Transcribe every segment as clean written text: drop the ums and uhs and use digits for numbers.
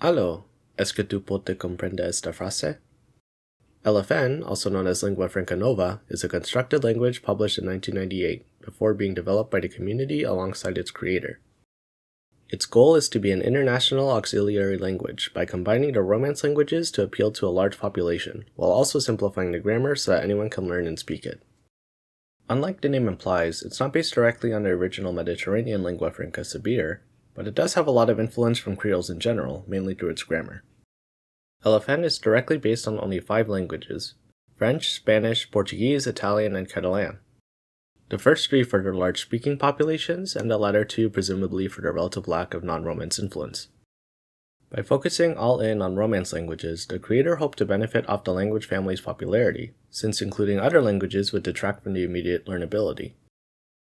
Aló, ¿es que tú puedes comprender esta frase? Elefen, also known as Lingua Franca Nova, is a constructed language published in 1998, before being developed by the community alongside its creator. Its goal is to be an international auxiliary language by combining the Romance languages to appeal to a large population, while also simplifying the grammar so that anyone can learn and speak it. Unlike the name implies, it's not based directly on the original Mediterranean lingua franca Sabir, but it does have a lot of influence from Creoles in general, mainly through its grammar. Elefen is directly based on only 5 languages: French, Spanish, Portuguese, Italian, and Catalan. The first 3 for their large speaking populations, and the latter 2 presumably for their relative lack of non-Romance influence. By focusing all in on Romance languages, the creator hoped to benefit off the language family's popularity, since including other languages would detract from the immediate learnability.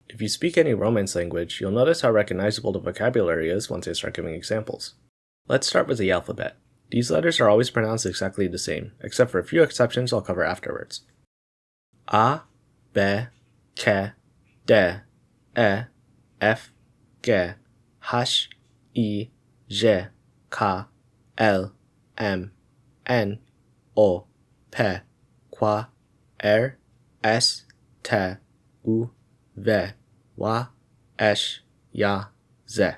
If you speak any Romance language, you'll notice how recognizable the vocabulary is once I start giving examples. Let's start with the alphabet. These letters are always pronounced exactly the same, except for a few exceptions I'll cover afterwards. A, B, K, D, E, F, G, H, I, J, K, L, M, N, O, P, Q, R, S, T, U, V, W, X, Y, Z.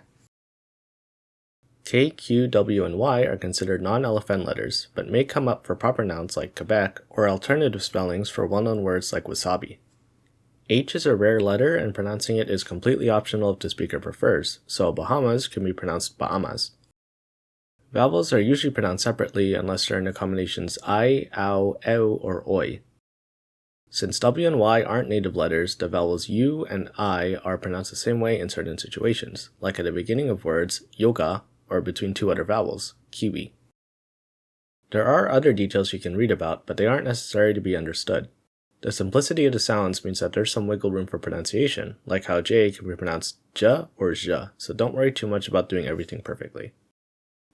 K, Q, W, and Y are considered non-Elefen letters, but may come up for proper nouns like Quebec or alternative spellings for well-known words like wasabi. H is a rare letter, and pronouncing it is completely optional if the speaker prefers, so Bahamas can be pronounced Bahamas. Vowels are usually pronounced separately unless they're in the combinations I, ow, ew, or oi. Since W and Y aren't native letters, the vowels U and I are pronounced the same way in certain situations, like at the beginning of words, yoga, or between 2 other vowels, kiwi. There are other details you can read about, but they aren't necessary to be understood. The simplicity of the sounds means that there's some wiggle room for pronunciation, like how J can be pronounced J or J, so don't worry too much about doing everything perfectly.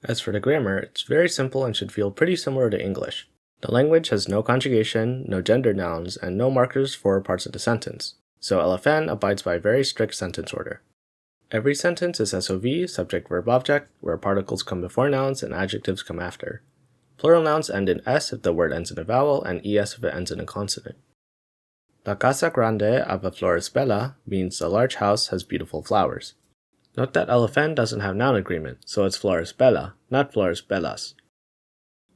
As for the grammar, it's very simple and should feel pretty similar to English. The language has no conjugation, no gender nouns, and no markers for parts of the sentence, so Elefen abides by a very strict sentence order. Every sentence is SOV, subject, verb, object, where particles come before nouns and adjectives come after. Plural nouns end in S if the word ends in a vowel, and ES if it ends in a consonant. La casa grande ava flores bella means the large house has beautiful flowers. Note that Elefen doesn't have noun agreement, so it's flores bella, not flores bellas.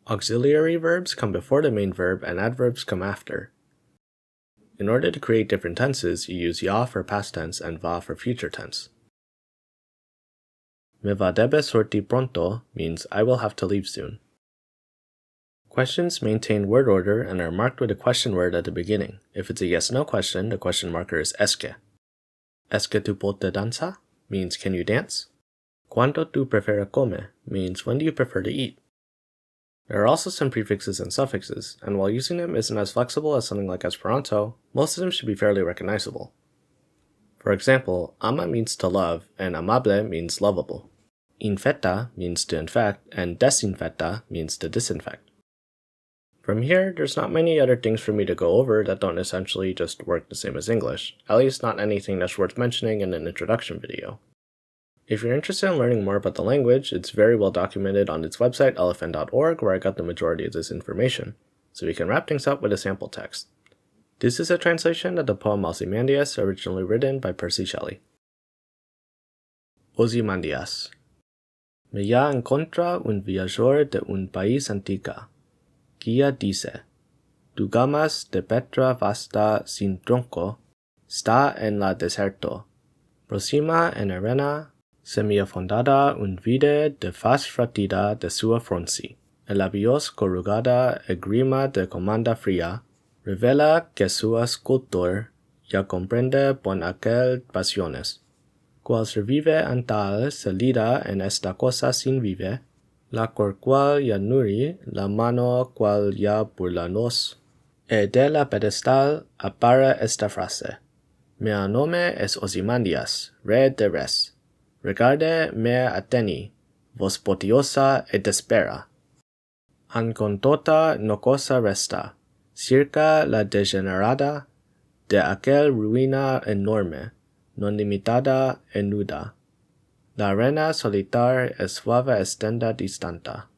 Auxiliary verbs come before the main verb and adverbs come after. In order to create different tenses, you use ya for past tense and va for future tense. Me va debe sortir pronto means I will have to leave soon. Questions maintain word order and are marked with a question word at the beginning. If it's a yes-no question, the question marker is esque. Esque tu pote danza means can you dance? Cuánto tu prefieres comer means when do you prefer to eat? There are also some prefixes and suffixes, and while using them isn't as flexible as something like Esperanto, most of them should be fairly recognizable. For example, ama means to love, and amable means lovable. Infecta means to infect, and desinfecta means to disinfect. From here, there's not many other things for me to go over that don't essentially just work the same as English, at least not anything that's worth mentioning in an introduction video. If you're interested in learning more about the language, it's very well documented on its website, elefen.org, where I got the majority of this information, so we can wrap things up with a sample text. This is a translation of the poem Ozymandias, originally written by Percy Shelley. Ozymandias. Me ya encontra un viajor de un país antica. Guía dice, tu gamas de petra vasta sin tronco, está en la desierto. Próxima en arena, semiafondada un vide de faz fratida de sua fronci. El labios corrugada e grima de comanda fría, revela que su escultor ya comprende bon aquel pasiones. Cual revive antal salida en esta cosa sin vive, la cual ya nuri, la mano cual ya burlanos. E de la pedestal apara esta frase. Mea nome es Ozymandias, rey de res. Regarde me ateni, vos potiosa e despera. Ancontota no cosa resta, circa la degenerada de aquel ruina enorme, non limitada e nuda. La arena solitar es suave estenda distanta.